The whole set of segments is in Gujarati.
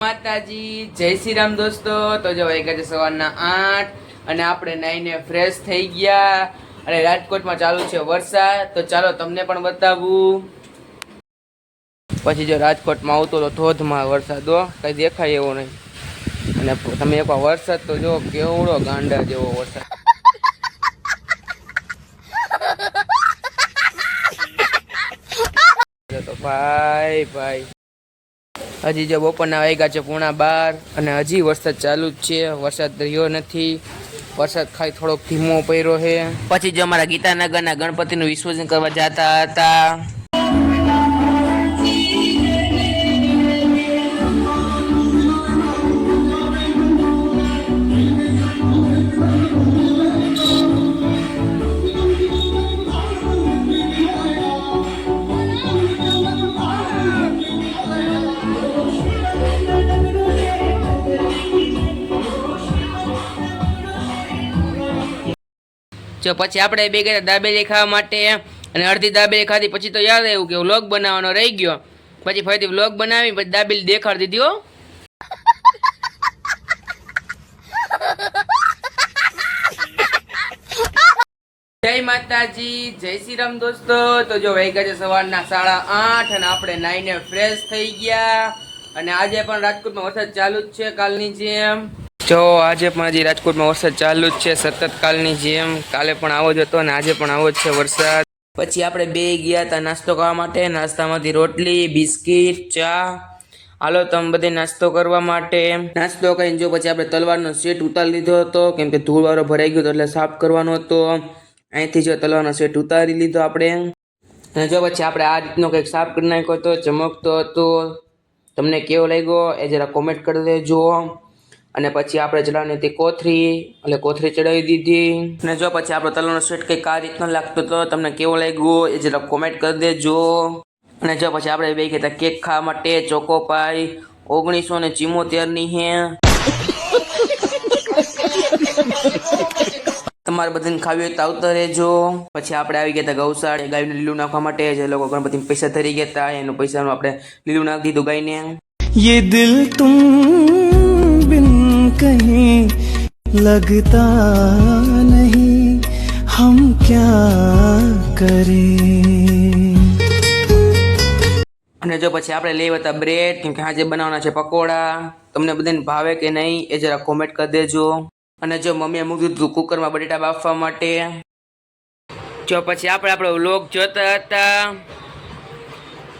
માતાજી જય શ્રી રામ દોસ્તો। તો જો વાગ્યા છે સવારના 8 અને આપણે નાઈને ફ્રેશ થઈ ગયા અને રાજકોટમાં ચાલુ છે વરસાદ। તો ચાલો તમને પણ બતાવું। પછી જો રાજકોટમાં આવતો તો ધોધમાં વરસાદ કઈ દેખાય એવો નહીં અને તમે એકવાર વરસાદ તો જો કેવડો ગાંડા જેવો વરસાદ। તો ભાઈ હજી જો બપોરના વાગ્યા છે 11:30 અને હજી વરસાદ ચાલુ જ છે। વરસાદ રહ્યો નથી, વરસાદ ખાલી થોડોક ધીમો પડ્યો છે। પછી જો અમારા ગીતાનગરના ગણપતિનું વિસર્જન કરવા જતા હતા। જો પછી આપણે બે ગયા દાબેલી ખાવા માટે અને અડધી દાબેલી ખાધી પછી તો યાદ આવ્યું કે વ્લોગ બનાવવાનો રહી ગયો। પછી ફરીથી વ્લોગ બનાવી પછી દાબેલી દેખાડી દીધી હો। જય માતાજી જય શ્રી રામ દોસ્તો। તો જો વાગ્યા છે સવારના 8:30 અને આપણે નાઈને ફ્રેશ થઈ ગયા અને આજે પણ રાજકોટમાં વરસાદ ચાલુ જ છે કાલની જેમ। જો આજે પણ હજી રાજકોટમાં વરસાદ ચાલુ જ છે સતત કાલની જેમ। કાલે પણ આવો જ હતો અને આજે પણ આવો જ છે વરસાદ। પછી આપણે બે ગયા હતા નાસ્તો કરવા માટે। નાસ્તામાંથી રોટલી, બિસ્કિટ, ચા। હાલો તમે બધે નાસ્તો કરવા માટે। નાસ્તો કરીને જો પછી આપણે તલવારનો સેટ ઉતારી લીધો હતો કેમ કે ધૂળવાળો ભરાઈ ગયો હતો એટલે સાફ કરવાનો હતો। અહીંથી જો તલવારનો સેટ ઉતારી લીધો આપણે અને જો પછી આપણે આ રીતનો કંઈક સાફ કરી નાખ્યો હતો, ચમકતો હતો। તમને કેવો લાગ્યો એ જરા કોમેન્ટ કરી દેજો। અને પછી આપણે ચડાવવાની હતી કોથરી એટલે કોથરી ચડાવી દીધી અને જો પછી આપણો તલનો સેટ કંઈક આ રીતનો લાગતો હતો। તમને કેવો લાગ્યો એ જરા કોમેન્ટ કરી દેજો। અને જો પછી આપણે બે ગયા કેક ખાવા માટે। ચોકોપાઈ 1974ની હે। તમારે બધાને ખાવી હોય તો આવતા રહેજો। પછી આપણે આવી ગયા હતા ગૌશાળા ગાયને લીલું નાખવા માટે। જે લોકો ગણપતિ પૈસા ધરી ગયા હતા એનું પૈસાનું આપણે લીલું નાખી દીધું ગાયને। ये दिल तुम बिन कहीं लगता नहीं हम क्या करें। અને જો પછી આપણે લેવા હતા બ્રેડ કેમ કે આજે બનાવવાના છે પકોડા। તમને બધાને ભાવે કે નહીં એ જરા કોમેન્ટ કરી દેજો। અને જો મમ્મીએ મૂકી દીધું કુકરમાં બટેટા બાફવા માટે। જો પછી આપણો વ્લોગ જોતા હતા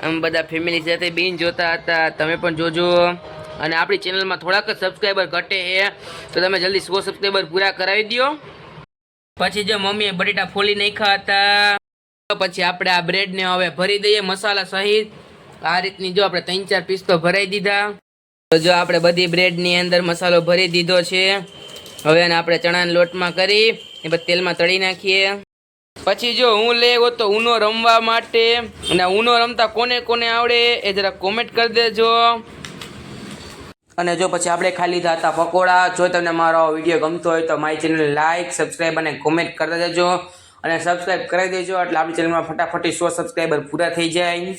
આમ બધા ફેમિલી સાથે બેન જોતા હતા। તમે પણ જોજો અને આપણી ચેનલમાં થોડાક જ સબસ્ક્રાઈબર ઘટે છે તો તમે જલ્દી 100 સબસ્ક્રાઈબર પૂરા કરાવી દો। પછી જો મમ્મીએ બટેટા ફોલી નાખ્યા હતા। પછી આપણે આ બ્રેડને હવે ભરી દઈએ મસાલા સહિત। આ રીતની જો આપણે 3-4 પીસ તો ભરાઈ દીધા। તો જો આપણે બધી બ્રેડની અંદર મસાલો ભરી દીધો છે। હવે એને આપણે ચણાના લોટમાં કરી એ પછી તેલમાં તળી નાખીએ। પછી જો હું લેવો તો ઉનો રમવા માટે અને ઉનો રમતા કોને કોને આવડે એ જરા કોમેન્ટ કરી દેજો। અને જો પછી આપણે ખાઈ લીધા હતા પકોડા। જો તમને મારો વિડીયો ગમતો હોય તો મારી ચેનલ લાઈક, સબસ્ક્રાઈબ અને કોમેન્ટ કરતા જજો અને સબસ્ક્રાઈબ કરી દેજો એટલે આપણી ચેનલમાં ફટાફટ 100 સબસ્ક્રાઈબર પૂરા થઈ જાય।